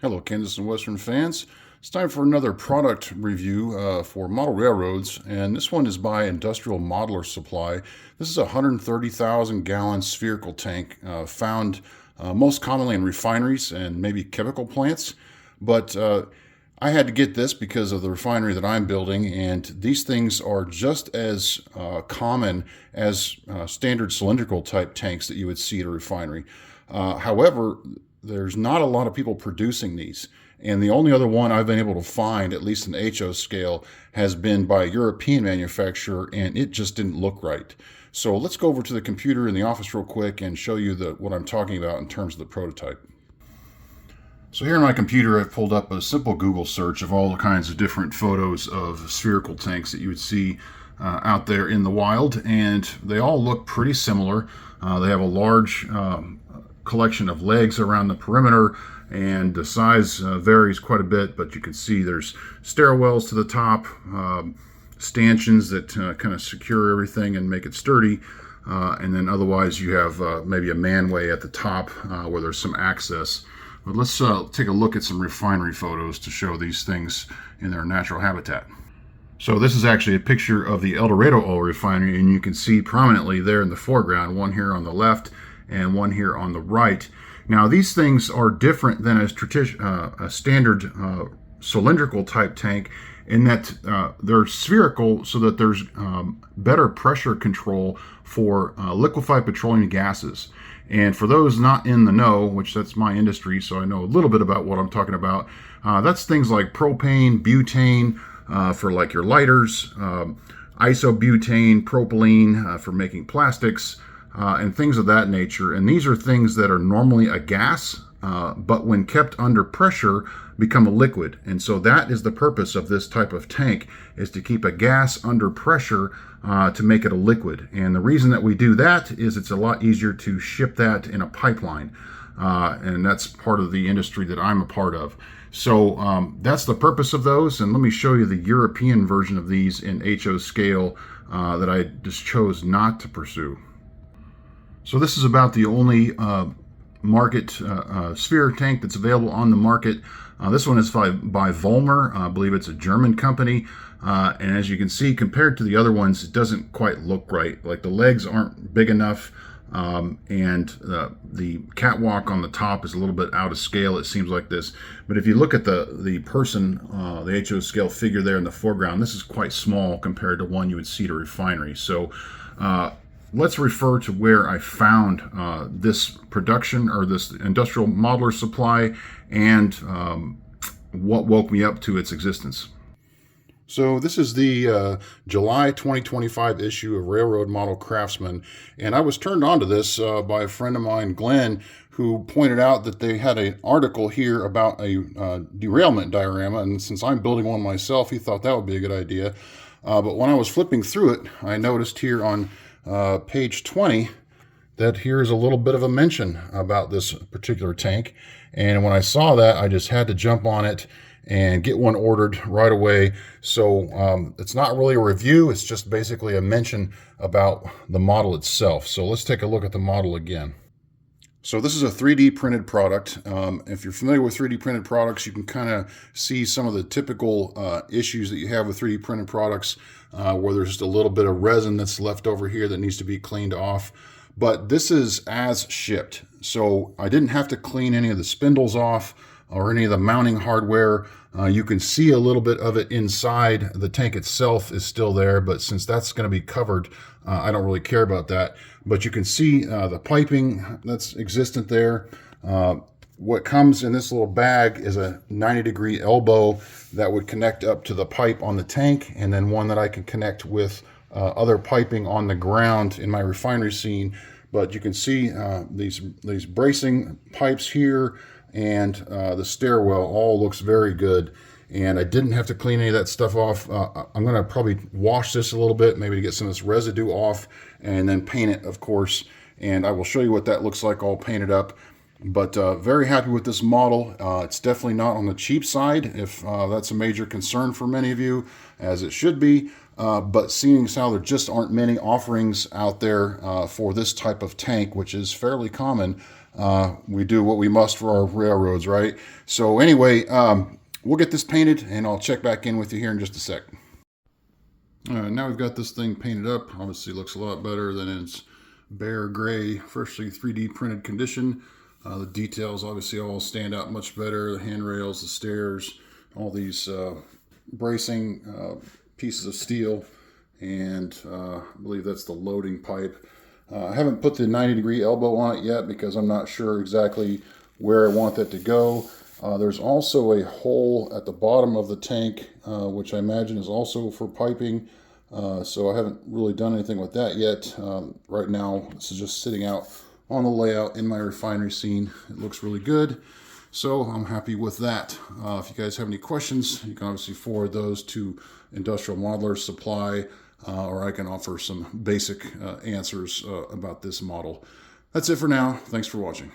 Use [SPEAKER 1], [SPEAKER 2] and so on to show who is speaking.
[SPEAKER 1] Hello, Kansas and Western fans. It's time for another product review for model railroads, and this one is by Industrial Modeler Supply. This is a 130,000 gallon spherical tank found most commonly in refineries and maybe chemical plants. But I had to get this because of the refinery that I'm building, and these things are just as common as standard cylindrical type tanks that you would see at a refinery. However, there's not a lot of people producing these. And the only other one I've been able to find, at least in HO scale, has been by a European manufacturer, and it just didn't look right. So let's go over to the computer in the office real quick and show you what I'm talking about in terms of the prototype. So here on my computer, I've pulled up a simple Google search of all the kinds of different photos of spherical tanks that you would see out there in the wild, and they all look pretty similar. They have a large collection of legs around the perimeter, and the size varies quite a bit, but you can see there's stairwells to the top, stanchions that kind of secure everything and make it sturdy, and then otherwise you have maybe a manway at the top where there's some access. But let's take a look at some refinery photos to show these things in their natural habitat. So this is actually a picture of the El Dorado oil refinery, and you can see prominently there in the foreground, one here on the left and one here on the right. Now these things are different than a standard cylindrical type tank in that they're spherical so that there's better pressure control for liquefied petroleum gases. And for those not in the know, which that's my industry, so I know a little bit about what I'm talking about, that's things like propane, butane for like your lighters, isobutane, propylene for making plastics, and things of that nature. And these are things that are normally a gas, but when kept under pressure, become a liquid. And so that is the purpose of this type of tank, is to keep a gas under pressure to make it a liquid. And the reason that we do that is it's a lot easier to ship that in a pipeline. And that's part of the industry that I'm a part of. So that's the purpose of those. And let me show you the European version of these in HO scale that I just chose not to pursue. So this is about the only market sphere tank that's available on the market. This one is by Vollmer. I believe it's a German company. And as you can see, compared to the other ones, it doesn't quite look right. Like the legs aren't big enough, and the catwalk on the top is a little bit out of scale, it seems like this. But if you look at the person, the HO scale figure there in the foreground, this is quite small compared to one you would see at a refinery. So let's refer to where I found this production, or this Industrial Modeler Supply, and what woke me up to its existence. So this is the July 2025 issue of Railroad Model Craftsman, and I was turned on to this by a friend of mine, Glenn, who pointed out that they had an article here about a derailment diorama, and since I'm building one myself, he thought that would be a good idea. But when I was flipping through it, I noticed here on page 20 that here's a little bit of a mention about this particular tank, and when I saw that, I just had to jump on it and get one ordered right away. So it's not really a review, it's just basically a mention about the model itself. So let's take a look at the model again. So this is a 3D printed product. If you're familiar with 3D printed products, you can kind of see some of the typical issues that you have with 3D printed products, where there's just a little bit of resin that's left over here that needs to be cleaned off. But this is as shipped. So I didn't have to clean any of the spindles off or any of the mounting hardware. You can see a little bit of it inside. The tank itself is still there, but since that's going to be covered, I don't really care about that. But you can see the piping that's existent there. What comes in this little bag is a 90-degree elbow that would connect up to the pipe on the tank, and then one that I can connect with other piping on the ground in my refinery scene. But you can see these bracing pipes here, and the stairwell all looks very good, and I didn't have to clean any of that stuff off. I'm going to probably wash this a little bit, maybe to get some of this residue off, and then paint it, of course, and I will show you what that looks like all painted up. But very happy with this model. It's definitely not on the cheap side, if that's a major concern for many of you, as it should be. But seeing as how there just aren't many offerings out there for this type of tank, which is fairly common, We do what we must for our railroads, right? So anyway, we'll get this painted, and I'll check back in with you here in just a sec. Now we've got this thing painted up. Obviously looks a lot better than its bare gray, freshly 3D printed condition. The details obviously all stand out much better. The handrails, the stairs, all these bracing pieces of steel, and I believe that's the loading pipe. I haven't put the 90-degree elbow on it yet because I'm not sure exactly where I want that to go. There's also a hole at the bottom of the tank, which I imagine is also for piping. So I haven't really done anything with that yet. Right now, this is just sitting out on the layout in my refinery scene. It looks really good. So I'm happy with that. If you guys have any questions, you can obviously forward those to Industrial Modeler Supply, or I can offer some basic answers about this model. That's it for now. Thanks for watching.